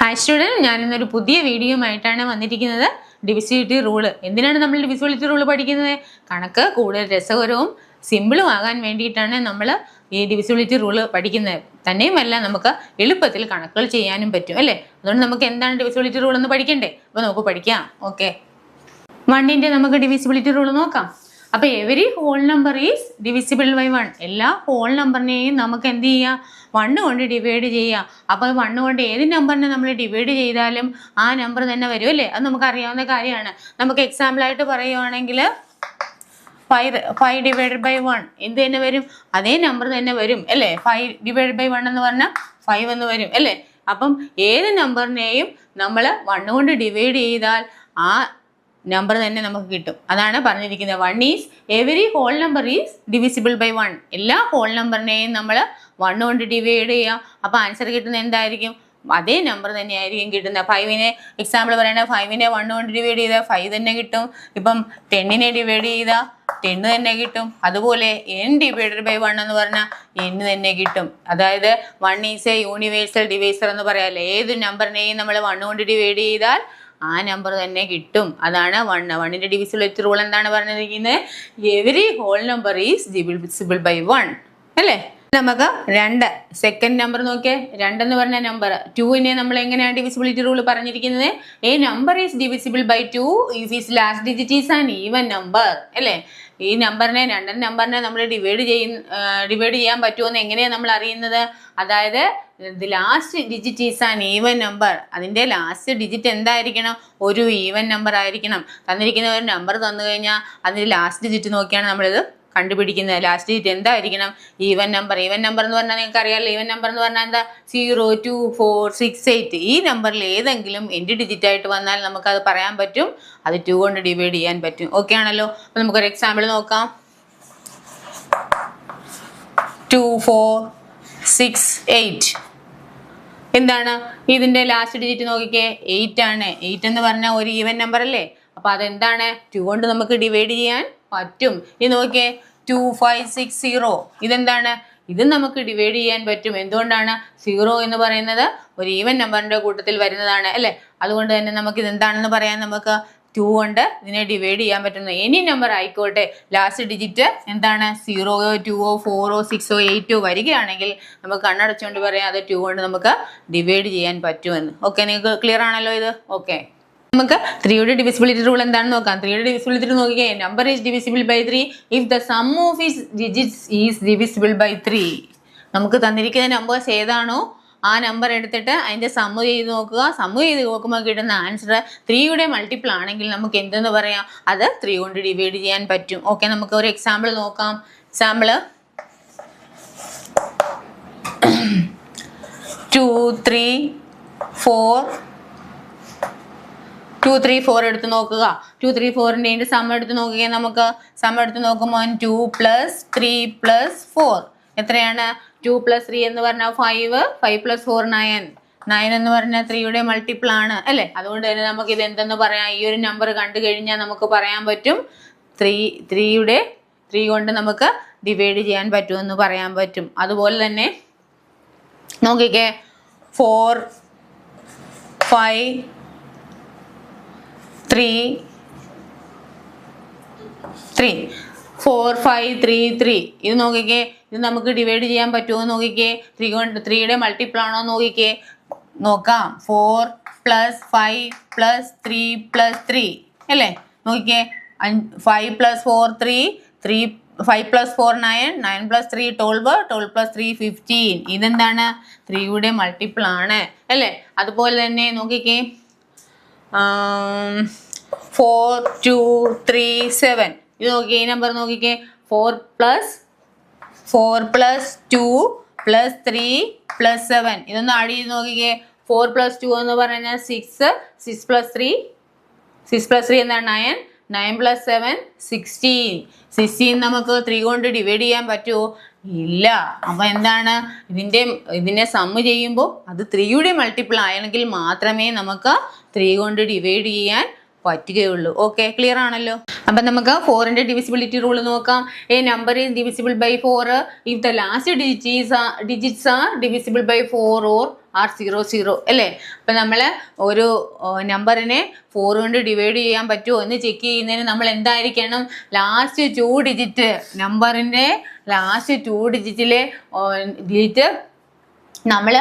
Hi student, ഞാനിന്നൊരു പുതിയ വീഡിയോയുമായിട്ടാണ് വന്നിരിക്കുന്നത്. Divisibility rule. എന്തിനാണ് നമ്മൾ ഡിവിസിബിലിറ്റി റൂള് പഠിക്കുന്നത്? കണക്ക് കൂടുതൽ രസകരവും സിമ്പിളും ആകാൻ വേണ്ടിയിട്ടാണ് നമ്മൾ ഈ ഡിവിസിബിലിറ്റി റൂള് പഠിക്കുന്നത്. തന്നെയുമല്ല, നമുക്ക് എളുപ്പത്തിൽ കണക്കുകൾ ചെയ്യാനും പറ്റും അല്ലേ? അതുകൊണ്ട് നമുക്ക് എന്താണ് ഡിവിസിബിലിറ്റി റൂൾ എന്ന് പഠിക്കണ്ടേ? അപ്പോൾ നമുക്ക് പഠിക്കാം. ഓക്കെ, 1ന്റെ നമുക്ക് ഡിവിസിബിലിറ്റി റൂള് നോക്കാം. അപ്പോൾ every whole number is divisible by 1. എല്ലാ ഹോൾ നമ്പറിനെയും നമുക്ക് എന്ത് ചെയ്യാം? 1 കൊണ്ട് ഡിവൈഡ് ചെയ്യാം. അപ്പോൾ 1 കൊണ്ട് ഏത് നമ്പറിനെ നമ്മൾ ഡിവൈഡ് ചെയ്താലും ആ നമ്പർ തന്നെ വരും അല്ലേ? അത് നമുക്ക് അറിയാവുന്ന കാര്യമാണ്. നമുക്ക് എക്സാമ്പിളായിട്ട് പറയുവാണെങ്കിൽ 5 ഡിവൈഡഡ് ബൈ 1 എന്ത് തന്നെ വരും? അതേ നമ്പർ തന്നെ വരും അല്ലേ? 5 ഡിവൈഡഡ് ബൈ 1 എന്ന് പറഞ്ഞാൽ 5 എന്ന് വരും അല്ലേ? അപ്പം ഏത് നമ്പറിനെയും നമ്മൾ 1 കൊണ്ട് ഡിവൈഡ് ചെയ്താൽ ആ നമ്പർ തന്നെ നമുക്ക് കിട്ടും. അതാണ് പറഞ്ഞിരിക്കുന്നത്. 1 is every whole number is divisible by 1. എല്ലാ ഹോൾ നമ്പറിനെയും നമ്മൾ 1 കൊണ്ട് ഡിവൈഡ് ചെയ്യാം. അപ്പോൾ ആൻസർ കിട്ടുന്നത് എന്തായിരിക്കും? അതേ നമ്പർ തന്നെയായിരിക്കും കിട്ടുന്നത്. 5നെ എക്സാമ്പിൾ പറയണത് 5നെ 1 കൊണ്ട് ഡിവൈഡ് ചെയ്താൽ 5 തന്നെ കിട്ടും. ഇപ്പം 10നെ ഡിവൈഡ് ചെയ്താൽ 10 തന്നെ കിട്ടും. അതുപോലെ n ഡിവൈഡഡ് ബൈ 1 എന്ന് പറഞ്ഞാൽ n തന്നെ കിട്ടും. അതായത് 1 ഈസ് എ യൂണിവേഴ്സൽ ഡിവൈസർ എന്ന് പറയാമല്ലോ. ഏത് നമ്പറിനെയും നമ്മൾ 1 കൊണ്ട് ഡിവൈഡ് ചെയ്താൽ ആ നമ്പർ തന്നെ കിട്ടും. അതാണ് 1ന്റെ ഡിവിസിബിലിറ്റി റൂൾ. എന്താണ് പറഞ്ഞിരിക്കുന്നത്? Every whole number is divisible by 1 അല്ലേ? നമുക്ക് 2 സെക്കൻഡ് നമ്പർ നോക്കിയേ. 2 എന്ന് പറഞ്ഞ നമ്പർ 2നെ നമ്മൾ എങ്ങനെയാണ് ഡിവിസിബിലിറ്റി റൂൾ പറഞ്ഞിരിക്കുന്നത്? A number is divisible by 2 if is last digit is an even number അല്ലേ? ഈ നമ്പറിനെ 2 നമ്പറിനെ നമ്മൾ ഡിവൈഡ് ചെയ്യാൻ പറ്റുമെന്ന് എങ്ങനെയാണ് നമ്മൾ അറിയുന്നത്? അതായത് the last digit is an even number. അതിൻ്റെ ലാസ്റ്റ് ഡിജിറ്റ് എന്തായിരിക്കണം? ഒരു ഈവൻ നമ്പർ ആയിരിക്കണം. തന്നിരിക്കുന്ന ഒരു നമ്പർ തന്നു കഴിഞ്ഞാൽ അതിൻ്റെ ലാസ്റ്റ് ഡിജിറ്റ് നോക്കിയാണ് നമ്മളിത് കണ്ടുപിടിക്കുന്നത്. ലാസ്റ്റ് ഡിജിറ്റ് എന്തായിരിക്കണം? Even number. ഈവൻ നമ്പർ എന്ന് പറഞ്ഞാൽ നിങ്ങൾക്ക് അറിയാമല്ലോ. ഈവൻ നമ്പർ എന്ന് പറഞ്ഞാൽ എന്താ? 0, 2, 4, 6, 8. ഈ നമ്പറിൽ ഏതെങ്കിലും എൻഡ് ഡിജിറ്റ് ആയിട്ട് വന്നാൽ നമുക്കത് പറയാൻ പറ്റും. അത് 2 കൊണ്ട് ഡിവൈഡ് ചെയ്യാൻ പറ്റും. ഓക്കെ ആണല്ലോ? അപ്പോൾ നമുക്കൊരു എക്സാമ്പിൾ നോക്കാം. 2, 4, 6, 8. എന്താണ് ഇതിൻ്റെ ലാസ്റ്റ് ഡിജിറ്റ് നോക്കിക്കേ? 8 ആണ്. 8 എന്ന് പറഞ്ഞാൽ ഒരു ഈവൻ നമ്പർ അല്ലേ? അപ്പോൾ അതെന്താണ്? 2 കൊണ്ട് നമുക്ക് ഡിവൈഡ് ചെയ്യാൻ പറ്റും. ഇത് നോക്കിയേ, 2, 5, 6, 0. ഇതെന്താണ്? ഇത് നമുക്ക് ഡിവൈഡ് ചെയ്യാൻ പറ്റും. എന്തുകൊണ്ടാണ്? 0 എന്ന് പറയുന്നത് ഒരു ഈവൻ നമ്പറിൻ്റെ കൂട്ടത്തിൽ വരുന്നതാണ് അല്ലേ? അതുകൊണ്ട് തന്നെ നമുക്ക് ഇതെന്താണെന്ന് പറയാൻ നമുക്ക് 2 കൊണ്ട് ഇതിനെ ഡിവൈഡ് ചെയ്യാൻ പറ്റുന്നത്. എനി നമ്പർ ആയിക്കോട്ടെ, ലാസ്റ്റ് ഡിജിറ്റ് എന്താണ്? 0, 2, 4, 6, 8 വരികയാണെങ്കിൽ നമുക്ക് കണ്ണടച്ചുകൊണ്ട് പറയാം അത് 2 കൊണ്ട് നമുക്ക് ഡിവൈഡ് ചെയ്യാൻ പറ്റുമെന്ന്. ഓക്കെ, നിങ്ങൾക്ക് ക്ലിയർ ആണല്ലോ ഇത്? ഓക്കെ, നമുക്ക് 3യുടെ ഡിവിസിബിലിറ്റി റൂൾ എന്താണെന്ന് നോക്കാം. 3യുടെ ഡിവിസിബിലിറ്റി നോക്കിക്കേ. Number is divisible by 3 if the sum of its digits is divisible by 3. നമുക്ക് തന്നിരിക്കുന്ന നമ്പേഴ്സ് ഏതാണോ ആ നമ്പർ എടുത്തിട്ട് അതിൻ്റെ സമ്മ് ചെയ്ത് നോക്കുക. സമ്മ് ചെയ്ത് നോക്കുമ്പോൾ കിട്ടുന്ന ആൻസർ 3യുടെ മൾട്ടിപ്പിൾ ആണെങ്കിൽ നമുക്ക് എന്തെന്ന് പറയാം? അത് 3 കൊണ്ട് ഡിവൈഡ് ചെയ്യാൻ പറ്റും. ഓക്കെ, നമുക്ക് ഒരു എക്സാമ്പിൾ നോക്കാം. എക്സാമ്പിൾ 2, 3, 4 എടുത്ത് നോക്കുക. 2, 3, 4ൻ്റെ സം എടുത്ത് നോക്കുക. നമുക്ക് സം എടുത്ത് നോക്കുമ്പോൾ 2 + 3 + 4 എത്രയാണ്? 2 + 3 എന്ന് പറഞ്ഞാൽ 5, 5 + 4 9. 9 എന്ന് പറഞ്ഞാൽ 3യുടെ മൾട്ടിപ്പിൾ ആണ് അല്ലേ? അതുകൊണ്ട് തന്നെ നമുക്ക് ഇത് എന്തെന്ന് പറയാം? ഈ ഒരു നമ്പർ കണ്ടു കഴിഞ്ഞാൽ നമുക്ക് പറയാൻ പറ്റും 3 കൊണ്ട് നമുക്ക് ഡിവൈഡ് ചെയ്യാൻ പറ്റുമെന്ന് പറയാൻ പറ്റും. അതുപോലെ തന്നെ നോക്കിക്കേ, 4, 5, 3, 4, 5, 3, 3. ഇത് നോക്കിക്കേ, ഇത് നമുക്ക് ഡിവൈഡ് ചെയ്യാൻ പറ്റുമോ നോക്കിക്കേ? 3യുടെ മൾട്ടിപ്പിൾ ആണോ നോക്കിക്കേ? നോക്കാം. 4 + 5 + 3 + 3 അല്ലേ? നോക്കിക്കേ, 5 + 4 3, 5 + 4 9, 9 + 3 12, 12 + 3 15. ഇതെന്താണ്? 3യുടെ മൾട്ടിപ്പിൾ ആണ് അല്ലേ? അതുപോലെ തന്നെ നോക്കിക്കേ, 4, 2, 3, 7. ഇത് നോക്കിക്കേ, ഈ നമ്പർ നോക്കിക്കേ. 4 + 2 + 3 + 7. ഇതൊന്ന് ആഡ് ചെയ്ത് നോക്കിക്കേ. 4 + 2 എന്ന് പറഞ്ഞാൽ 6, 6 + 3 എന്താണ്? 9, 9 + 7 16. 16 നമുക്ക് 3 കൊണ്ട് ഡിവൈഡ് ചെയ്യാൻ പറ്റുമോ? ഇല്ല. അപ്പോൾ എന്താണ്? ഇതിനെ സമ്മ് ചെയ്യുമ്പോൾ അത് 3യുടെ മൾട്ടിപ്പിൾ ആയെങ്കിൽ മാത്രമേ നമുക്ക് 3 കൊണ്ട് ഡിവൈഡ് ചെയ്യാൻ പറ്റുകയുള്ളൂ. ഓക്കെ, ക്ലിയർ ആണല്ലോ? അപ്പം നമുക്ക് 4ന്റെ ഡിവിസിബിലിറ്റി റൂൾ നോക്കാം. A number is divisible by 4 if the last digits are divisible by 4 or are 0 അല്ലേ? അപ്പം നമ്മൾ ഒരു നമ്പറിനെ 4 കൊണ്ട് ഡിവൈഡ് ചെയ്യാൻ പറ്റുമോ എന്ന് ചെക്ക് ചെയ്യുന്നതിന് നമ്മൾ എന്തായിരിക്കണം, ലാസ്റ്റ് 2 ഡിജിറ്റ് നമ്പറിൻ്റെ ലാസ്റ്റ് 2 ഡിജിറ്റിലെ ഡിജിറ്റ് നമ്മൾ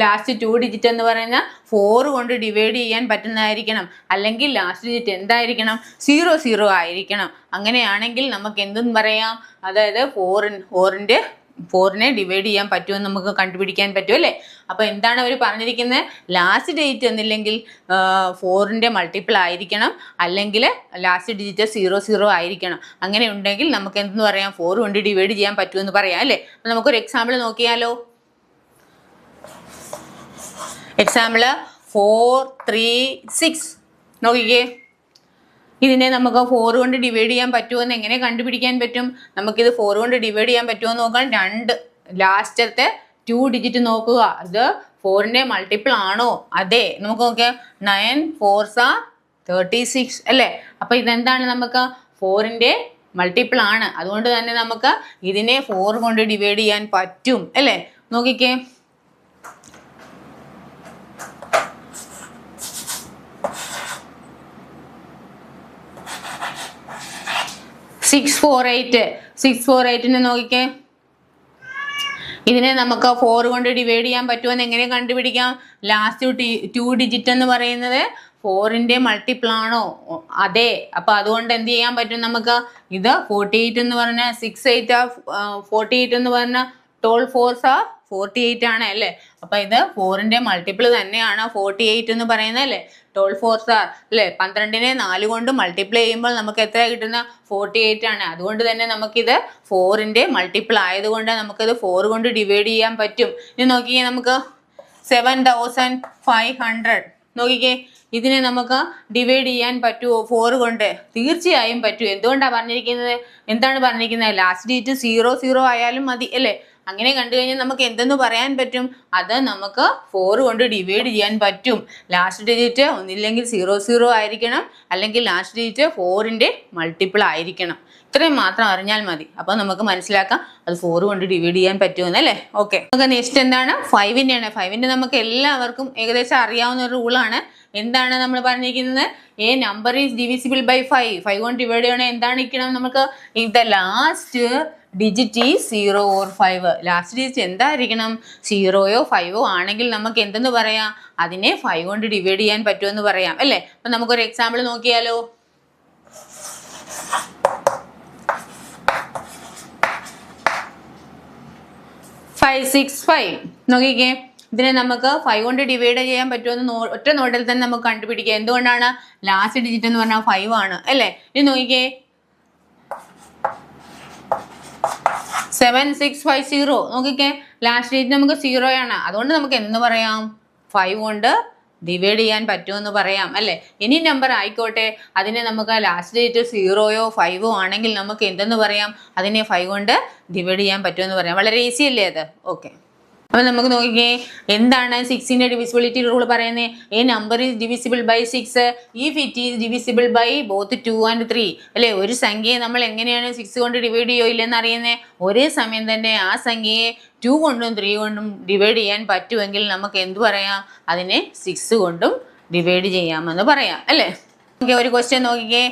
ലാസ്റ്റ് 2 ഡിജിറ്റ് എന്ന് പറയുന്ന 4 കൊണ്ട് ഡിവൈഡ് ചെയ്യാൻ പറ്റുന്നതായിരിക്കണം. അല്ലെങ്കിൽ ലാസ്റ്റ് ഡിജിറ്റ് എന്തായിരിക്കണം, 0 ആയിരിക്കണം. അങ്ങനെയാണെങ്കിൽ നമുക്ക് എന്തെന്ന് പറയാം, അതായത് 4നെ ഡിവൈഡ് ചെയ്യാൻ പറ്റുമെന്ന് നമുക്ക് കണ്ടുപിടിക്കാൻ പറ്റും അല്ലേ? അപ്പോൾ എന്താണ് അവർ പറഞ്ഞിരിക്കുന്നത്, ലാസ്റ്റ് ഡിജിറ്റ് എന്നില്ലെങ്കിൽ 4ന്റെ മൾട്ടിപ്പിൾ ആയിരിക്കണം, അല്ലെങ്കിൽ ലാസ്റ്റ് ഡിജിറ്റ് 0 ആയിരിക്കണം. അങ്ങനെ ഉണ്ടെങ്കിൽ നമുക്ക് എന്തെന്ന് പറയാം, 4 കൊണ്ട് ഡിവൈഡ് ചെയ്യാൻ പറ്റുമെന്ന് പറയാം അല്ലേ? അപ്പോൾ നമുക്കൊരു എക്സാമ്പിൾ നോക്കിയാലോ. എക്സാമ്പിൾ 4, 3, 6 നോക്കിക്കേ. ഇതിനെ നമുക്ക് 4 കൊണ്ട് ഡിവൈഡ് ചെയ്യാൻ പറ്റുമെന്ന് എങ്ങനെ കണ്ടുപിടിക്കാൻ പറ്റും? നമുക്കിത് 4 കൊണ്ട് ഡിവൈഡ് ചെയ്യാൻ പറ്റുമോ എന്ന് നോക്കാൻ. ലാസ്റ്റത്തെ 2 ഡിജിറ്റ് നോക്കുക, ഇത് 4ന്റെ മൾട്ടിപ്പിൾ ആണോ? അതെ, നമുക്ക് നോക്കിയാൽ 9 4s are 36 അല്ലേ? അപ്പം ഇതെന്താണ്, നമുക്ക് 4ന്റെ മൾട്ടിപ്പിൾ ആണ്. അതുകൊണ്ട് തന്നെ നമുക്ക് ഇതിനെ 4 കൊണ്ട് ഡിവൈഡ് ചെയ്യാൻ പറ്റും അല്ലേ? നോക്കിക്കേ. 648 നോക്കിക്കേ. ഇതിനെ നമുക്ക് 4 കൊണ്ട് ഡിവൈഡ് ചെയ്യാൻ പറ്റുമെന്ന് എങ്ങനെ കണ്ടുപിടിക്കാം? ലാസ്റ്റ് 2 ഡിജിറ്റ് എന്ന് പറയുന്നത് 4ന്റെ മൾട്ടിപ്പിൾ ആണോ? അതെ. അപ്പം അതുകൊണ്ട് എന്ത് ചെയ്യാൻ പറ്റും നമുക്ക്? ഇത് 48 എന്ന് പറഞ്ഞാൽ 6 8 48 എന്ന് പറഞ്ഞാൽ 12 4s are 48 ആണ് അല്ലേ? അപ്പം ഇത് 4ന്റെ മൾട്ടിപ്പിൾ തന്നെയാണ് 48 എന്ന് പറയുന്നത് അല്ലേ? 12 4s are അല്ലേ? 12നെ 4 കൊണ്ട് മൾട്ടിപ്ലൈ ചെയ്യുമ്പോൾ നമുക്ക് എത്ര കിട്ടുന്ന? 48 ആണ്. അതുകൊണ്ട് തന്നെ നമുക്കിത് 4ന്റെ മൾട്ടിപ്പിൾ ആയതുകൊണ്ട് നമുക്കിത് 4 കൊണ്ട് ഡിവൈഡ് ചെയ്യാൻ പറ്റും. ഇനി നോക്കിക്കേ, നമുക്ക് 7500 നോക്കിക്കേ. ഇതിനെ നമുക്ക് ഡിവൈഡ് ചെയ്യാൻ പറ്റുമോ 4 കൊണ്ട്? തീർച്ചയായും പറ്റും. എന്തുകൊണ്ടാണ് പറഞ്ഞിരിക്കുന്നത്? എന്താണ് പറഞ്ഞിരിക്കുന്നത്? ലാസ്റ്റ് ഡിജിറ്റ് 0 ആയാലും മതി അല്ലേ? അങ്ങനെ കണ്ടു കഴിഞ്ഞാൽ നമുക്ക് എന്തെന്ന് പറയാൻ പറ്റും? അത് നമുക്ക് 4 കൊണ്ട് ഡിവൈഡ് ചെയ്യാൻ പറ്റും. ലാസ്റ്റ് ഡിജിറ്റ് ഒന്നില്ലെങ്കിൽ 0 ആയിരിക്കണം, അല്ലെങ്കിൽ ലാസ്റ്റ് ഡിജിറ്റ് 4ന്റെ മൾട്ടിപ്പിൾ ആയിരിക്കണം. ഇത്രയും മാത്രം അറിഞ്ഞാൽ മതി. അപ്പോൾ നമുക്ക് മനസ്സിലാക്കാം അത് 4 കൊണ്ട് ഡിവൈഡ് ചെയ്യാൻ പറ്റുമെന്നല്ലേ? ഓക്കെ, നമുക്ക് നെക്സ്റ്റ് എന്താണ്? 5ൻ്റെയാണ്. 5ൻ്റെ നമുക്ക് എല്ലാവർക്കും ഏകദേശം അറിയാവുന്ന ഒരു റൂളാണ്. എന്താണ് നമ്മൾ പറഞ്ഞിരിക്കുന്നത്? A number is divisible by 5 കൊണ്ട് ഡിവൈഡ് ചെയ്യണേ എന്താണ് ഇരിക്കണം നമുക്ക്? If the last digit is 0 or 5. Last digit എന്തായിരിക്കണം? 0 5 ആണെങ്കിൽ നമുക്ക് എന്തെന്ന് പറയാം? അതിനെ 5 കൊണ്ട് ഡിവൈഡ് ചെയ്യാൻ പറ്റുമെന്ന് പറയാം അല്ലേ? അപ്പം നമുക്കൊരു എക്സാമ്പിൾ നോക്കിയാലോ. 5 6 5 നോക്കിക്കേ. ഇതിനെ നമുക്ക് 5 കൊണ്ട് ഡിവൈഡ് ചെയ്യാൻ പറ്റുമെന്ന് ഒറ്റ നോട്ടിൽ തന്നെ നമുക്ക് കണ്ടുപിടിക്കാം. എന്തുകൊണ്ടാണ്? ലാസ്റ്റ് ഡിജിറ്റ് എന്ന് പറഞ്ഞാൽ 5 ആണ് അല്ലേ? ഇനി നോക്കിക്കേ, 7650 നോക്കിക്കേ. ലാസ്റ്റ് ഡിജിറ്റ് നമുക്ക് 0 ആണ്. അതുകൊണ്ട് നമുക്ക് എന്ന് പറയാം? 5 കൊണ്ട് ഡിവൈഡ് ചെയ്യാൻ പറ്റുമെന്ന് പറയാം അല്ലേ? ഇനി നമ്പർ ആയിക്കോട്ടെ, അതിനെ നമുക്ക് ലാസ്റ്റ് ഡിജിറ്റ് 0 5 ആണെങ്കിൽ നമുക്ക് എന്തെന്ന് പറയാം? അതിനെ 5 കൊണ്ട് ഡിവൈഡ് ചെയ്യാൻ പറ്റുമെന്ന് പറയാം. വളരെ ഈസി അല്ലേ അത്? ഓക്കെ, അപ്പോൾ നമുക്ക് നോക്കിക്കേ, എന്താണ് 6ൻ്റെ ഡിവിസിബിലിറ്റി റൂൾ പറയുന്നത്? A number is divisible by 6 if it is divisible by both 2 and 3 അല്ലേ? ഒരു സംഖ്യയെ നമ്മൾ എങ്ങനെയാണ് 6 കൊണ്ട് ഡിവൈഡ് ചെയ്യില്ലെന്ന് അറിയുന്നത്? ഒരേ സമയം തന്നെ ആ സംഖ്യയെ 2 കൊണ്ടും 3 കൊണ്ടും ഡിവൈഡ് ചെയ്യാൻ പറ്റുമെങ്കിൽ നമുക്ക് എന്ത് പറയാം? അതിനെ 6 കൊണ്ടും ഡിവൈഡ് ചെയ്യാമെന്ന് പറയാം അല്ലേ? ഓക്കെ, ഒരു ക്വസ്റ്റ്യൻ നോക്കിക്കേ.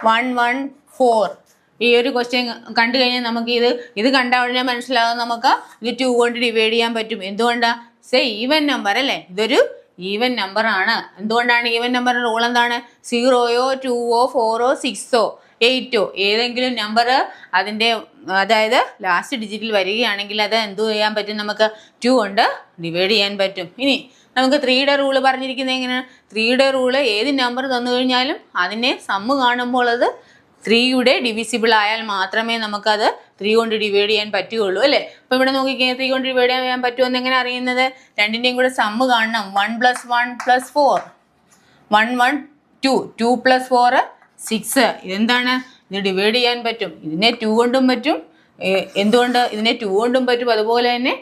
114 ഈ ഒരു ക്വസ്റ്റ്യൻ കണ്ടു കഴിഞ്ഞാൽ നമുക്ക് ഇത് കണ്ട ഉടനെ മനസ്സിലാകും നമുക്ക് ഇത് 2 കൊണ്ട് ഡിവൈഡ് ചെയ്യാൻ പറ്റും. എന്തുകൊണ്ടാണ്? ഈവൻ നമ്പർ അല്ലേ? ഇതൊരു ഈവൻ നമ്പർ ആണ്. എന്തുകൊണ്ടാണ് ഈവൻ നമ്പർ? റൂൾ എന്താണ്? 0 2 4 6 8 ഏതെങ്കിലും നമ്പർ അതിൻ്റെ അതായത് ലാസ്റ്റ് ഡിജിറ്റിൽ വരികയാണെങ്കിൽ അത് എന്ത് ചെയ്യാൻ പറ്റും? നമുക്ക് 2 കൊണ്ട് ഡിവൈഡ് ചെയ്യാൻ പറ്റും. ഇനി നമുക്ക് 3യുടെ റൂള് പറഞ്ഞിരിക്കുന്നത് എങ്ങനെയാണ്? 3യുടെ റൂള് ഏത് നമ്പർ തന്നു കഴിഞ്ഞാലും അതിനെ സമ്മ് കാണുമ്പോൾ അത് 3യുടെ ഡിവിസിബിൾ ആയാൽ മാത്രമേ നമുക്കത് 3 കൊണ്ട് ഡിവൈഡ് ചെയ്യാൻ പറ്റുകയുള്ളൂ അല്ലേ? അപ്പോൾ ഇവിടെ നോക്കിക്കഴിഞ്ഞാൽ 3 കൊണ്ട് ഡിവൈഡ് ചെയ്യാൻ പറ്റുമെന്ന് എങ്ങനെ അറിയുന്നത്? രണ്ടിൻ്റെയും കൂടെ സമ്മ് കാണണം. 1 + 1 + 4 1 1 2 2 + 4 6 ഇതെന്താണ്? ഇത് ഡിവൈഡ് ചെയ്യാൻ പറ്റും. ഇതിനെ 2 കൊണ്ടും പറ്റും. എന്തുകൊണ്ട്? ഇതിനെ 2 കൊണ്ടും പറ്റും. അതുപോലെ തന്നെ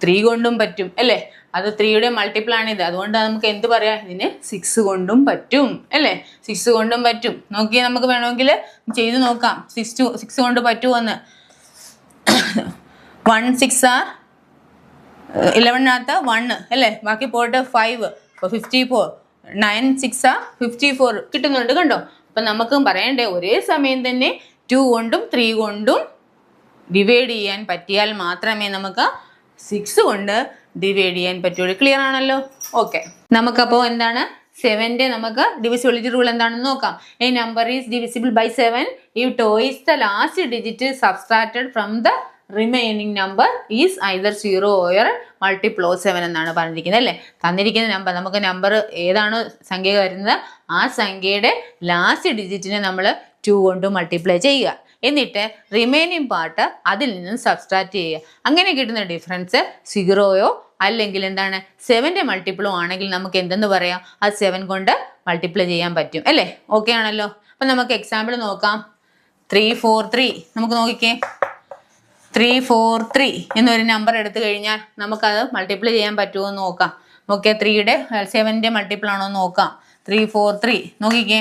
3 കൊണ്ടും പറ്റും അല്ലേ? അത് 3യുടെ മൾട്ടിപ്പിൾ ആണ് ഇത്. അതുകൊണ്ട് നമുക്ക് എന്ത് പറയാം? ഇതിന് 6 കൊണ്ടും പറ്റും അല്ലേ? 6 കൊണ്ടും പറ്റും. നോക്കിയാൽ നമുക്ക് വേണമെങ്കിൽ ചെയ്ത് നോക്കാം 6 കൊണ്ട് പറ്റുമോന്ന്. 1 6 ആർ 11 1 അല്ലേ? ബാക്കി പോയിട്ട് 5 അപ്പോൾ 54. 9 6 ആർ 54 കിട്ടുന്നുണ്ട് കണ്ടോ? അപ്പം നമുക്കും പറയണ്ടേ ഒരേ സമയം തന്നെ 2 കൊണ്ടും 3 കൊണ്ടും ഡിവൈഡ് ചെയ്യാൻ പറ്റിയാൽ മാത്രമേ നമുക്ക് 6 കൊണ്ട് ഡിവൈഡ് ചെയ്യാൻ പറ്റുള്ളൂ. ക്ലിയർ ആണല്ലോ? ഓക്കെ, നമുക്കപ്പോൾ എന്താണ് 7ന്റെ നമുക്ക് ഡിവിസിബിലിറ്റി റൂൾ എന്താണെന്ന് നോക്കാം. A number is divisible by 7 if twice the last digit subtracted from the remaining number is either 0 or multiple of 7 എന്നാണ് പറഞ്ഞിരിക്കുന്നത് അല്ലേ? തന്നിരിക്കുന്ന നമ്പർ നമുക്ക് നമ്പർ ഏതാണോ സംഖ്യ വരുന്നത് ആ സംഖ്യയുടെ ലാസ്റ്റ് ഡിജിറ്റിനെ നമ്മൾ 2 കൊണ്ട് മൾട്ടിപ്ലൈ ചെയ്യുക. റിമൈനിങ് പാർട്ട് അതിൽ നിന്നും സബ്സ്ട്രാക്ട് ചെയ്യുക. അങ്ങനെ കിട്ടുന്ന ഡിഫറൻസ് 0യോ അല്ലെങ്കിൽ എന്താണ് 7ന്റെ മൾട്ടിപ്പിളോ ആണെങ്കിൽ നമുക്ക് എന്തെന്ന് പറയാം? അത് 7 കൊണ്ട് മൾട്ടിപ്ലൈ ചെയ്യാൻ പറ്റും അല്ലേ? ഓക്കെ ആണല്ലോ? അപ്പം നമുക്ക് എക്സാമ്പിൾ നോക്കാം. 3 4 3 നമുക്ക് നോക്കിക്കേ. 3 4 3 എന്നൊരു നമ്പർ എടുത്തു കഴിഞ്ഞാൽ നമുക്കത് മൾട്ടിപ്ലൈ ചെയ്യാൻ പറ്റുമോ എന്ന് നോക്കാം. നോക്കിയാൽ 3യുടെ 7ന്റെ മൾട്ടിപ്പിൾ ആണോ എന്ന് നോക്കാം. 3 4 3 നോക്കിക്കേ.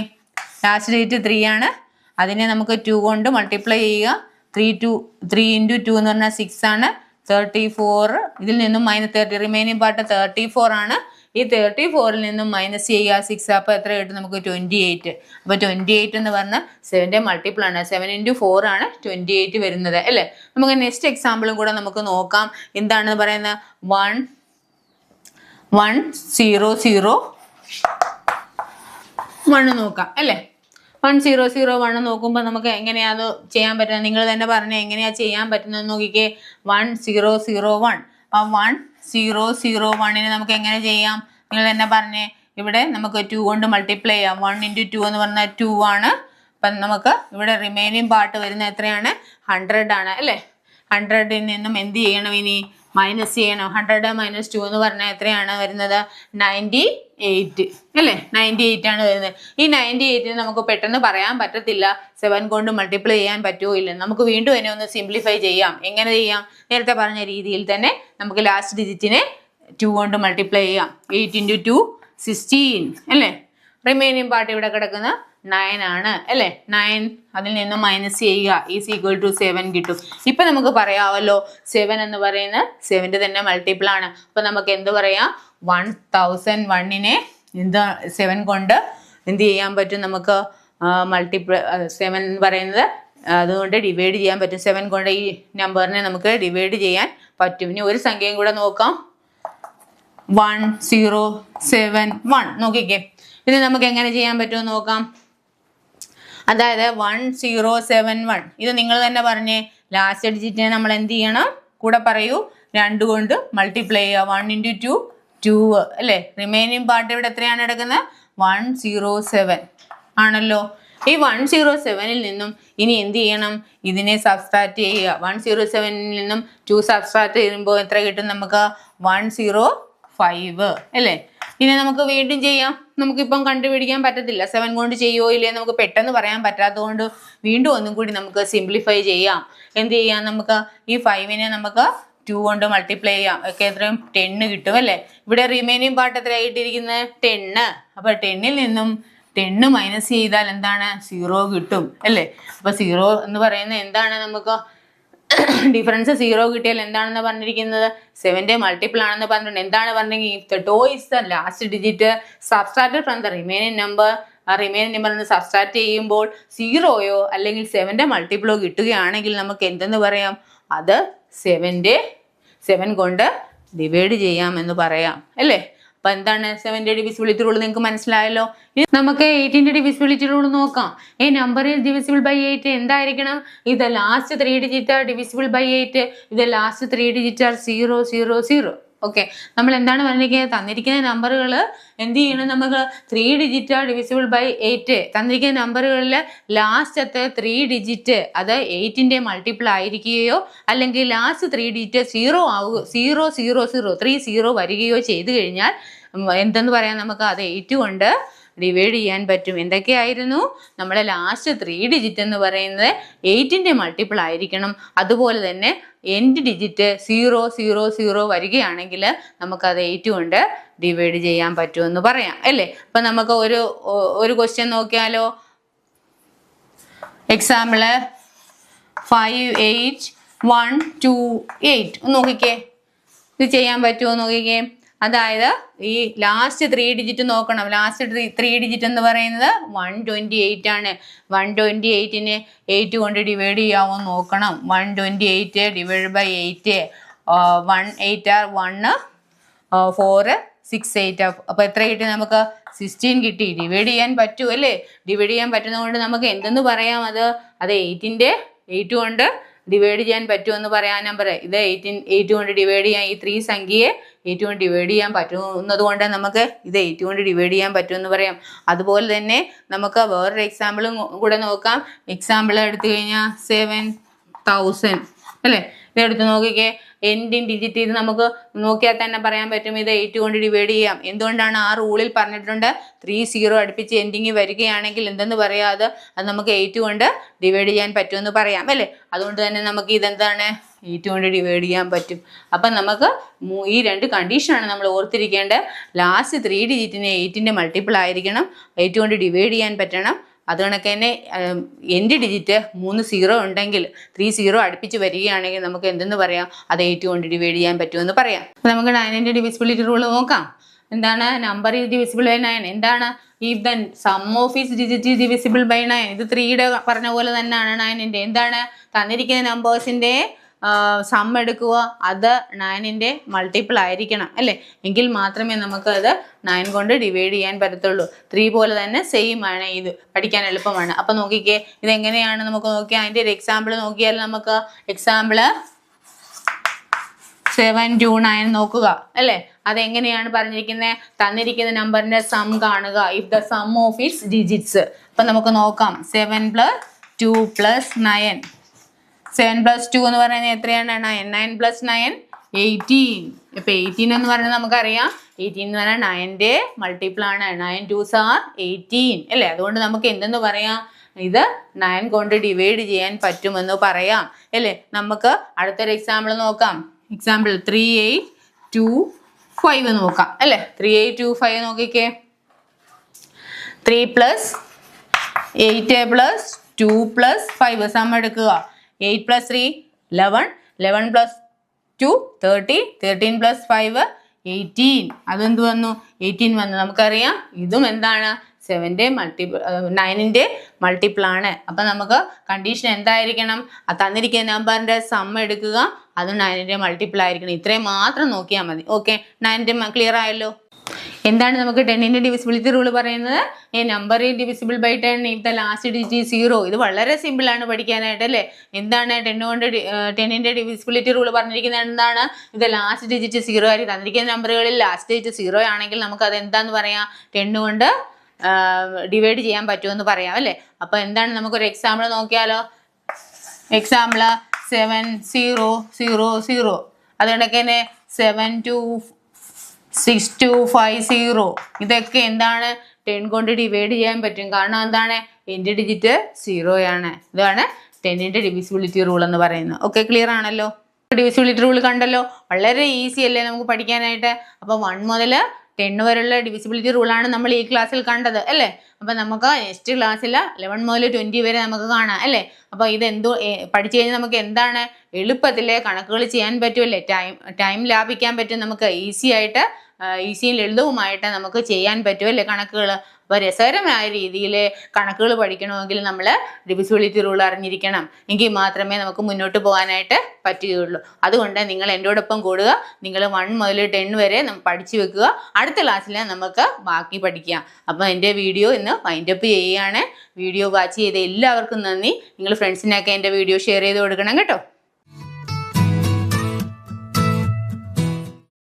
ലാസ്റ്റ് ഡിജിറ്റ് 3 ആണ്. അതിനെ നമുക്ക് 2 കൊണ്ട് മൾട്ടിപ്ലൈ ചെയ്യുക. 3 ഇൻറ്റു 2 എന്ന് പറഞ്ഞാൽ 6 ആണ്. 34 ഇതിൽ നിന്നും -30 റിമൈനിങ് പാർട്ട് 34 ആണ്. ഈ 34ൽ നിന്നും മൈനസ് ചെയ്യുക 6. അപ്പോൾ എത്ര കിട്ടും നമുക്ക്? 28. അപ്പോൾ 28 എന്ന് പറഞ്ഞാൽ 7ന്റെ മൾട്ടിപ്പിൾ ആണ്. 7 ഇൻറ്റു 4 ആണ് 28 വരുന്നത് അല്ലേ? നമുക്ക് നെക്സ്റ്റ് എക്സാമ്പിളും കൂടെ നമുക്ക് നോക്കാം. എന്താണെന്ന് പറയുന്നത് 1 1 0 0 1 നോക്കാം അല്ലേ? 1 0 0 1 നോക്കുമ്പോൾ നമുക്ക് എങ്ങനെയാണ് അത് ചെയ്യാൻ പറ്റുന്നത്? നിങ്ങൾ തന്നെ പറഞ്ഞാൽ എങ്ങനെയാണ് ചെയ്യാൻ പറ്റുന്നത് നോക്കിക്കേ. 1 0 0 1 അപ്പം 1 0 0 1നെ നമുക്ക് എങ്ങനെ ചെയ്യാം? നിങ്ങൾ തന്നെ പറഞ്ഞേ. ഇവിടെ നമുക്ക് 2 കൊണ്ട് മൾട്ടിപ്ലൈ ചെയ്യാം. 1 ഇൻറ്റു 2 എന്ന് പറഞ്ഞാൽ 2 ആണ്. അപ്പം നമുക്ക് ഇവിടെ റിമൈനിങ് പാർട്ട് വരുന്നത് എത്രയാണ്? 100 ആണ് അല്ലേ? 100ൽ നിന്നും എന്ത് ചെയ്യണം? ഇനി മൈനസ് ചെയ്യണം. 100 - 2 എന്ന് പറഞ്ഞാൽ എത്രയാണ് വരുന്നത്? 98 അല്ലേ? 98 ആണ് വരുന്നത്. ഈ 98ന് നമുക്ക് പെട്ടെന്ന് പറയാൻ പറ്റത്തില്ല 7 കൊണ്ട് മൾട്ടിപ്ലൈ ചെയ്യാൻ പറ്റുമോ ഇല്ല. നമുക്ക് വീണ്ടും അതിനെ ഒന്ന് സിംപ്ലിഫൈ ചെയ്യാം. എങ്ങനെ ചെയ്യാം? നേരത്തെ പറഞ്ഞ രീതിയിൽ തന്നെ നമുക്ക് ലാസ്റ്റ് ഡിജിറ്റിനെ 2 കൊണ്ട് മൾട്ടിപ്ലൈ ചെയ്യാം. 8 ഇൻറ്റു 2 16 അല്ലേ? റിമൈനിങ് പാർട്ട് ഇവിടെ കിടക്കുന്ന 9 ആണ് അല്ലേ? 9 അതിൽ നിന്ന് മൈനസ് ചെയ്യുക ഈസ് ഈക്വൽ ടു 7 കിട്ടും. ഇപ്പം നമുക്ക് പറയാമല്ലോ 7 എന്ന് പറയുന്നത് 7ന്റെ തന്നെ മൾട്ടിപ്പിൾ ആണ്. അപ്പം നമുക്ക് എന്ത് പറയാം? 1001നെ എന്താ 7 കൊണ്ട് എന്ത് ചെയ്യാൻ പറ്റും? നമുക്ക് മൾട്ടിപ്പിൾ 7 എന്ന് പറയുന്നത് അതുകൊണ്ട് ഡിവൈഡ് ചെയ്യാൻ പറ്റും. 7 കൊണ്ട് ഈ നമ്പറിനെ നമുക്ക് ഡിവൈഡ് ചെയ്യാൻ പറ്റും. ഇനി ഒരു സംഖ്യയും കൂടെ നോക്കാം. 1 0 7 1 നോക്കിക്കേ. ഇത് നമുക്ക് എങ്ങനെ ചെയ്യാൻ പറ്റുമെന്ന് നോക്കാം. അതായത് 1 0 7 1 ഇത് നിങ്ങൾ തന്നെ പറഞ്ഞേ. ലാസ്റ്റ് ഡിജിറ്റിനെ നമ്മൾ എന്ത് ചെയ്യണം? കൂടെ പറയൂ. 2 കൊണ്ട് മൾട്ടിപ്ലൈ ചെയ്യുക. 1 ഇൻറ്റു 2 2 അല്ലേ? റിമൈനിങ് പാർട്ട് ഇവിടെ എത്രയാണ് എടുക്കുന്നത്? 107 ആണല്ലോ. ഈ 107ൽ നിന്നും ഇനി എന്ത് ചെയ്യണം? ഇതിനെ സബ്സ്ട്രാക്ട് ചെയ്യുക. 107ൽ നിന്നും 2 സബ്സ്ട്രാക്ട് ചെയ്യുമ്പോൾ എത്ര കിട്ടും നമുക്ക്? 105 അല്ലേ? ഇനി നമുക്ക് വീണ്ടും ചെയ്യാം. നമുക്കിപ്പം കണ്ടുപിടിക്കാൻ പറ്റത്തില്ല 7 കൊണ്ട് ചെയ്യുമോ ഇല്ലേ നമുക്ക് പെട്ടെന്ന് പറയാൻ പറ്റാത്തതുകൊണ്ട് വീണ്ടും ഒന്നും കൂടി നമുക്ക് സിംപ്ലിഫൈ ചെയ്യാം. എന്ത് ചെയ്യാം? നമുക്ക് ഈ 5നെ നമുക്ക് 2 കൊണ്ട് മൾട്ടിപ്ലൈ ചെയ്യാം. ഒക്കെ എത്രയും 10 കിട്ടും അല്ലേ? ഇവിടെ റിമൈനിങ് പാർട്ട് എത്ര ആയിട്ടിരിക്കുന്നത്? 10. അപ്പോൾ 10ൽ നിന്നും 10 മൈനസ് ചെയ്താൽ എന്താണ്? 0 കിട്ടും അല്ലേ? അപ്പോൾ 0 എന്ന് പറയുന്നത് എന്താണ്? നമുക്ക് ഡിഫറൻസ് 0 കിട്ടിയാൽ എന്താണെന്ന് പറഞ്ഞിരിക്കുന്നത്? 7ന്റെ മൾട്ടിപ്പിൾ ആണെന്ന് പറഞ്ഞിട്ടുണ്ട്. എന്താണ് പറഞ്ഞെങ്കിൽ to is the last digit subtracted from the remaining number. ആ റിമൈനിങ് നമ്പറിൽ നിന്ന് സബ്സ്ട്രാക്ട് ചെയ്യുമ്പോൾ 0യോ അല്ലെങ്കിൽ 7ന്റെ മൾട്ടിപ്പിളോ കിട്ടുകയാണെങ്കിൽ നമുക്ക് എന്തെന്ന് പറയാം? അത് 7 കൊണ്ട് ഡിവൈഡ് ചെയ്യാം എന്ന് പറയാം അല്ലേ? അപ്പം എന്താണ് 7ന്റെ ഡിവിസിബിലിറ്റി റൂൾ? നിങ്ങൾക്ക് മനസ്സിലായല്ലോ. ഇനി നമുക്ക് 8ന്റെ ഡിവിസിബിലിറ്റി റൂൾ നോക്കാം. A number is divisible by 8 എന്തായിരിക്കണം? ഇത് last 3 digit are divisible by 8. ഇത് ലാസ്റ്റ് 3 ഡിജിറ്റ് ആർ 0 0 0. ഓക്കെ, നമ്മൾ എന്താണ് പറഞ്ഞിരിക്കുന്നത്? തന്നിരിക്കുന്ന നമ്പറുകൾ എന്ത് ചെയ്യണം? നമുക്ക് 3 ഡിജിറ്റ് ആർ ഡിവിസിബിൾ ബൈ 8. തന്നിരിക്കുന്ന നമ്പറുകളിൽ ലാസ്റ്റത്തെ 3 ഡിജിറ്റ് അത് 8ന്റെ മൾട്ടിപ്പിൾ ആയിരിക്കുകയോ അല്ലെങ്കിൽ ലാസ്റ്റ് 3 ഡിജിറ്റ് 0 ആവുക 0 0 0 3 0 വരികയോ ചെയ്തു കഴിഞ്ഞാൽ എന്തെന്ന് പറയാം? നമുക്ക് അത് 8 കൊണ്ട് ഡിവൈഡ് ചെയ്യാൻ പറ്റും. എന്തൊക്കെയായിരുന്നു? നമ്മുടെ ലാസ്റ്റ് 3 ഡിജിറ്റ് എന്ന് പറയുന്നത് 8ന്റെ മൾട്ടിപ്പിൾ ആയിരിക്കണം. അതുപോലെ തന്നെ എൻഡ് ഡിജിറ്റ് 0 0 0 വരികയാണെങ്കിൽ നമുക്കത് 8 കൊണ്ട് ഡിവൈഡ് ചെയ്യാൻ പറ്റുമെന്ന് പറയാം അല്ലേ. അപ്പം നമുക്ക് ഒരു ക്വസ്റ്റ്യൻ നോക്കിയാലോ. എക്സാമ്പിള് 5 8 1 2 8 നോക്കിക്കേ, ഇത് ചെയ്യാൻ പറ്റുമോ നോക്കിക്കേ. അതായത് ഈ ലാസ്റ്റ് 3 ഡിജിറ്റ് നോക്കണം. ലാസ്റ്റ് 3 ഡിജിറ്റ് എന്ന് പറയുന്നത് 128 ആണ്. 128നെ 8 കൊണ്ട് ഡിവൈഡ് ചെയ്യാമോ നോക്കണം. 128 ഡിവൈഡ് ബൈ 8 1 8 are 1 4 6 8. അപ്പോൾ എത്ര കിട്ടി നമുക്ക്? 16 കിട്ടി. ഡിവൈഡ് ചെയ്യാൻ പറ്റും അല്ലേ. ഡിവൈഡ് ചെയ്യാൻ പറ്റുന്നതുകൊണ്ട് നമുക്ക് എന്തെന്ന് പറയാം? അത് 8 കൊണ്ട് ഡിവൈഡ് ചെയ്യാൻ പറ്റുമെന്ന് പറയാൻ നമ്പർ. ഇത് 8 കൊണ്ട് ഡിവൈഡ് ചെയ്യാൻ, ഈ 3 സംഖ്യയെ 8 കൊണ്ട് ഡിവൈഡ് ചെയ്യാൻ പറ്റുന്നത് കൊണ്ട് നമുക്ക് ഇത് 8 കൊണ്ട് ഡിവൈഡ് ചെയ്യാൻ പറ്റുമെന്ന് പറയാം. അതുപോലെ തന്നെ നമുക്ക് വേറൊരു എക്സാമ്പിളും കൂടെ നോക്കാം. എക്സാമ്പിൾ എടുത്തു കഴിഞ്ഞാൽ 7000 അല്ലേ. ഇതെടുത്ത് നോക്കിക്കേ. എൻഡിങ് ഡിജിറ്റ് ഇത് നമുക്ക് നോക്കിയാൽ തന്നെ പറയാൻ പറ്റും ഇത് 8 കൊണ്ട് ഡിവൈഡ് ചെയ്യാം. എന്തുകൊണ്ടാണ്? ആ റൂളിൽ പറഞ്ഞിട്ടുണ്ട് 3 0 അടുപ്പിച്ച് എൻഡിങ് വരികയാണെങ്കിൽ എന്തെന്ന് പറയാതെ അത് നമുക്ക് 8 കൊണ്ട് ഡിവൈഡ് ചെയ്യാൻ പറ്റുമെന്ന് പറയാം അല്ലേ. അതുകൊണ്ട് തന്നെ നമുക്ക് ഇതെന്താണ്? 8 കൊണ്ട് ഡിവൈഡ് ചെയ്യാൻ പറ്റും. അപ്പം നമുക്ക് ഈ 2 കണ്ടീഷനാണ് നമ്മൾ ഓർത്തിരിക്കേണ്ടത്. ലാസ്റ്റ് 3 ഡിജിറ്റിന് 8ന്റെ മൾട്ടിപ്പിൾ ആയിരിക്കണം, 8 കൊണ്ട് ഡിവൈഡ് ചെയ്യാൻ പറ്റണം. അത് കണക്ക് തന്നെ എൻഡ് ഡിജിറ്റ് 3 0 ഉണ്ടെങ്കിൽ 3 0 അടുപ്പിച്ച് വരികയാണെങ്കിൽ നമുക്ക് എന്തെന്ന് പറയാം? അത് 8 കൊണ്ട് ഡിവൈഡ് ചെയ്യാൻ പറ്റുമെന്ന് പറയാം. അപ്പം നമുക്ക് 9ന്റെ ഡിവിസിബിലിറ്റി റൂൾ നോക്കാം. എന്താണ്? Number is divisible by 9. എന്താണ്? If the sum of its digit is divisible by 9. ഇത് 3യുടെ പറഞ്ഞ പോലെ തന്നെയാണ് 9ന്റെ. എന്താണ്? തന്നിരിക്കുന്ന നമ്പേഴ്സിന്റെ സം എടുക്കുക, അത് 9ന്റെ മൾട്ടിപ്പിൾ ആയിരിക്കണം അല്ലേ. എങ്കിൽ മാത്രമേ നമുക്ക് അത് 9 കൊണ്ട് ഡിവൈഡ് ചെയ്യാൻ പറ്റത്തുള്ളൂ. 3 പോലെ തന്നെ സെയിം ആണ്. ഇത് പഠിക്കാൻ എളുപ്പമാണ്. അപ്പം നോക്കിക്കേ, ഇതെങ്ങനെയാണ് നമുക്ക് നോക്കിയാൽ അതിൻ്റെ ഒരു എക്സാമ്പിൾ നോക്കിയാൽ നമുക്ക് എക്സാമ്പിള് 729 നോക്കുക അല്ലേ. അതെങ്ങനെയാണ് പറഞ്ഞിരിക്കുന്നത്? തന്നിരിക്കുന്ന നമ്പറിന്റെ സം കാണുക. If the sum of its digits. അപ്പം നമുക്ക് നോക്കാം. 7 + 2 + 9. 7 + 2 എന്ന് പറയുന്നത് എത്രയാണ്? 9. 9 + 9 18. ഇപ്പം 18 എന്ന് പറയുന്നത് നമുക്കറിയാം 18 എന്ന് പറഞ്ഞാൽ 9ന്റെ മൾട്ടിപ്പിൾ ആണ്. 9 2s are 18 അല്ലേ. അതുകൊണ്ട് നമുക്ക് എന്തെന്ന് പറയാം? ഇത് 9 കൊണ്ട് ഡിവൈഡ് ചെയ്യാൻ പറ്റുമെന്ന് പറയാം അല്ലേ. നമുക്ക് അടുത്തൊരു എക്സാമ്പിൾ നോക്കാം. എക്സാമ്പിൾ 3825 നോക്കാം അല്ലേ. 3825 നോക്കിക്കേ. 3 + 8 + 2 + 5 സം എടുക്കുക. 8 + 3 11, 11 + 2 30, 13 + 5 18. അതെന്ത് വന്നു? 18 വന്നു. നമുക്കറിയാം ഇതും എന്താണ്? 9ന്റെ മൾട്ടിപ്പിൾ ആണ്. അപ്പം നമുക്ക് കണ്ടീഷൻ എന്തായിരിക്കണം? തന്നിരിക്കുന്ന നമ്പറിന്റെ സം എടുക്കുക, അത് 9ന്റെ മൾട്ടിപ്പിൾ ആയിരിക്കണം. ഇത്രയും മാത്രം നോക്കിയാൽ മതി. ഓക്കെ, 9ന്റെ ക്ലിയർ ആയല്ലോ. എന്താണ് നമുക്ക് 10ന്റെ ഡിവിസിബിലിറ്റി റൂൾ പറയുന്നത്? A number is divisible by 10 if the last digit is 0. ഇത് വളരെ സിമ്പിൾ ആണ് പഠിക്കാനായിട്ട് അല്ലേ. എന്താണ് 10ന്റെ ഡിവിസിബിലിറ്റി റൂൾ പറഞ്ഞിരിക്കുന്നത്? എന്താണ്? ഇത് ലാസ്റ്റ് ഡിജിറ്റ് 0 ആയിരിക്കും. തന്നിരിക്കുന്ന നമ്പറുകളിൽ ലാസ്റ്റ് ഡിജിറ്റ് 0 ആണെങ്കിൽ നമുക്ക് അത് എന്താന്ന് പറയാം? 10 കൊണ്ട് ഡിവൈഡ് ചെയ്യാൻ പറ്റുമെന്ന് പറയാം അല്ലേ. അപ്പോൾ എന്താണ്? നമുക്കൊരു എക്സാമ്പിൾ നോക്കിയാലോ. എക്സാമ്പിൾ 7000. അതുകൊണ്ടൊക്കെ തന്നെ 72650. ഇതൊക്കെ എന്താണ്? 10 കൊണ്ട് ഡിവൈഡ് ചെയ്യാൻ പറ്റും. കാരണം എന്താണ്? എൻഡ് ഡിജിറ്റ് 0 ആണ്. ഇതാണ് 10ന്റെ ഡിവിസിബിലിറ്റി റൂൾ എന്ന് പറയുന്നത്. ഓക്കെ, ക്ലിയർ ആണല്ലോ. ഡിവിസിബിലിറ്റി റൂൾ കണ്ടല്ലോ. വളരെ ഈസി അല്ലേ നമുക്ക് പഠിക്കാനായിട്ട്. അപ്പോൾ 1 മുതൽ 10 വരെയുള്ള ഡിവിസിബിലിറ്റി റൂളാണ് നമ്മൾ ഈ ക്ലാസ്സിൽ കണ്ടത് അല്ലേ. അപ്പം നമുക്ക് നെക്സ്റ്റ് ക്ലാസ്സിൽ 11 മുതൽ 20 വരെ നമുക്ക് കാണാം അല്ലേ. അപ്പോൾ ഇതെന്തോ പഠിച്ചു കഴിഞ്ഞാൽ നമുക്ക് എന്താണ്? എളുപ്പത്തിൽ കണക്കുകൾ ചെയ്യാൻ പറ്റുമല്ലേ. ടൈം ലാഭിക്കാൻ പറ്റും. നമുക്ക് ഈസിയും ലളിതവുമായിട്ട് നമുക്ക് ചെയ്യാൻ പറ്റുമല്ലേ കണക്കുകൾ. അപ്പോൾ രസകരമായ രീതിയിൽ കണക്കുകൾ പഠിക്കണമെങ്കിൽ നമ്മൾ ഡിവിസിബിലിറ്റി റൂൾ അറിഞ്ഞിരിക്കണം. എങ്കിൽ മാത്രമേ നമുക്ക് മുന്നോട്ട് പോകാനായിട്ട് പറ്റുകയുള്ളൂ. അതുകൊണ്ട് നിങ്ങൾ എന്നോടൊപ്പം കൂടുക. നിങ്ങൾ 1 മുതൽ 10 വരെ പഠിച്ചു വെക്കുക. അടുത്ത ക്ലാസ്സിൽ നമുക്ക് ബാക്കി പഠിക്കാം. അപ്പോൾ എൻ്റെ വീഡിയോ ഇന്ന് വൈൻഡപ്പ് ചെയ്യുകയാണ്. വീഡിയോ വാച്ച് ചെയ്ത എല്ലാവർക്കും നന്ദി. നിങ്ങൾ ഫ്രണ്ട്സിനൊക്കെ എൻ്റെ വീഡിയോ ഷെയർ ചെയ്ത് കൊടുക്കണം കേട്ടോ.